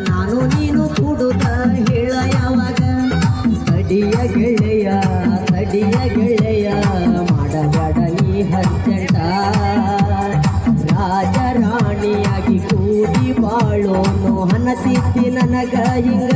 ನಾನು ನೀನು ಕೂಡುತ್ತ ಹೇಳ ಯಾವಾಗ ತಡಿಯ ಗೆಳೆಯ ಮಾಡಬೇಡ ನೀ ಹರ್ಜಂಟ ರಾಜ ರಾಣಿಯಾಗಿ ಕೂಡಿ ಬಾಳೋನು ಹನಸಿದ್ದಿ ನನಗ ಹಿಂಗ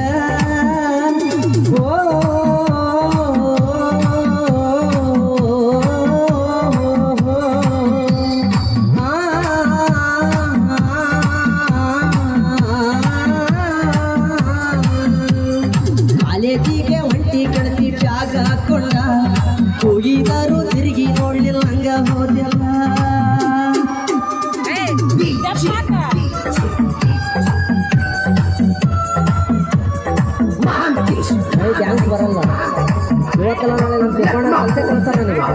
ಕಾಲೇಜಿಗೆ ಹೊಂಟಿ ಗೆಳತಿ ಬ್ಯಾಗ್ ಹಾಕೊಂಡ ಹೋಗಿದಾರು ತಿರುಗಿ ನೋಡ್ಲಿಲ್ಲ ಹಂಗ ಹೋದಿಲ್ಲ ಡ್ಯಾನ್ಸ್ ಬರಲ್ಲ ಇವತ್ತೆಲ್ಲ ನಾಳೆ ನಮ್ಮ ತಿಳ್ಕೊಂಡ ಕಲ್ಸೆ ಕಳ್ಸ್ತಾರೆ ನನಗೆ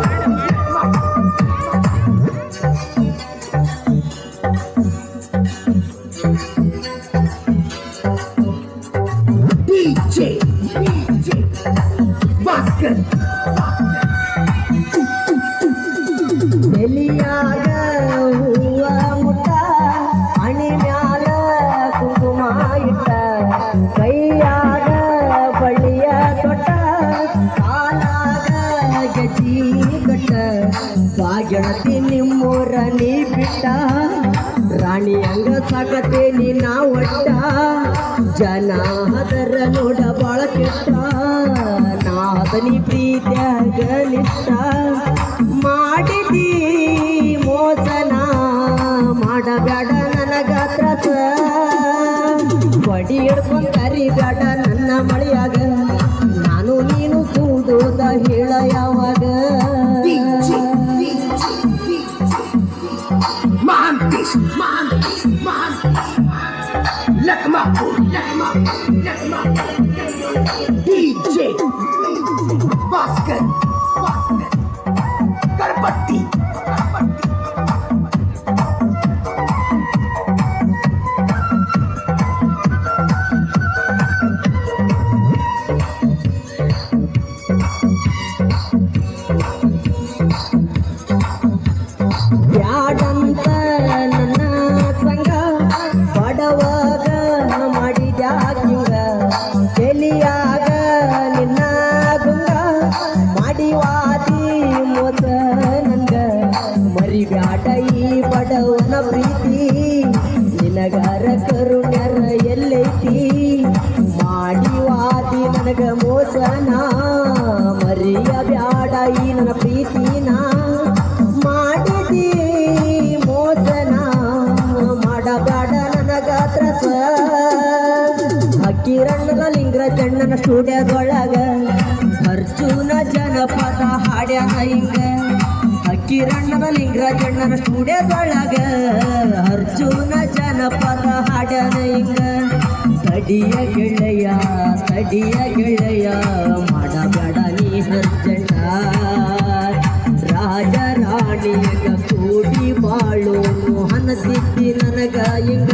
ಎಲಿಯಾಗ ಹೂವ ಮುಟ್ಟ ಹಣಿ ಮ್ಯಾಲ ಕುಂಕುಮ ಇಟ್ಟ ಕೈಯಾಗ ಬಳ್ಳಿಯ ತೊಟ್ಟ ಕಾಲಾಗ ಗೆಜ್ಜಿ ಕಟ್ಟ ಗೆಳತಿ ನಿಮ್ಮೂರ ನೀ ಬಿಟ್ಟ ರಾಣಿ ಹಂಗ ಸಾಕತೆ ನಿನ್ನ ಒಟ್ಟ ಜನ ಅದರ ನೋಡ ಬಾಳ ಕೆಟ್ಟ ನಾದನಿ ಪ್ರೀತ್ಯಾಗ ನಿಷ್ಠ ಮಾಡಿದಿ ಮೋಸನ ಮಾಡಬೇಡ ನನಗ ತ್ರಾಸ ಬಡಿ ಹಿಡ್ಕೊಂಡ್ ಕರಿಬೇಡ ನನ್ನ ಮಳೆಯಾಗ ನಾನು ನೀನು ಕೂಡುದ ಹೇಳ ಯಾವಾಗ DJ Basket Karpatti ಬ್ಯಾಡಂತ ನನ್ನ ಸಂಗ ಬಡವಾಗ ಮಾಡಿದ್ಯಾಕಿಂಗ ಎಲಿಯಾಗ ನಿನ್ನ ಗುಂಗ ಮಾಡಿವಾದಿ ಮೋಸ ನಂಗ ಮರಿಬ್ಯಾಡ ಈ ಬಡವನ ಪ್ರೀತಿ ನಿನಗಾರ ಕರುಣ್ಯರ ಎಲ್ಲೈತಿ ಮಾಡಿವಾದಿ ನನಗ ಮೋಸನ ಮರಿಯ ಬ್ಯಾಡ ಈ ನನ್ನ ಪ್ರೀತಿನ ಮಾಡಿದಿ ಮೋಸನ ಮಾಡಬೇಡ ನನಗ ತ್ರಾಸ ಹಕ್ಕಿರಂಗದ ಲಿಂಗರಾಜಣ್ಣನ ಸ್ಟುಡಿಯೋದೊಳಗ ಅರ್ಜುನ ಜನಪದ ಹಾಡ್ಯಾನ ಹಿಂಗ ಹಕ್ಕಿರಂಗದ ಲಿಂಗರಾಜಣ್ಣನ ಸ್ಟುಡಿಯೋದೊಳಗ ಅರ್ಜುನ ಜನಪದ ಹಾಡ್ಯಾನ ಹಿಂಗ ತಡಿಯ ಗೆಳೆಯ ಮಾಡಬೇಡ ನೀ ಹರ್ಜಂಟ ರಾಜ ರಾಣಿಯಗ ಕೂಡಿ ಬಾಳೋನು ಹನಸಿದ್ದಿ ನನಗ ಹಿಂಗ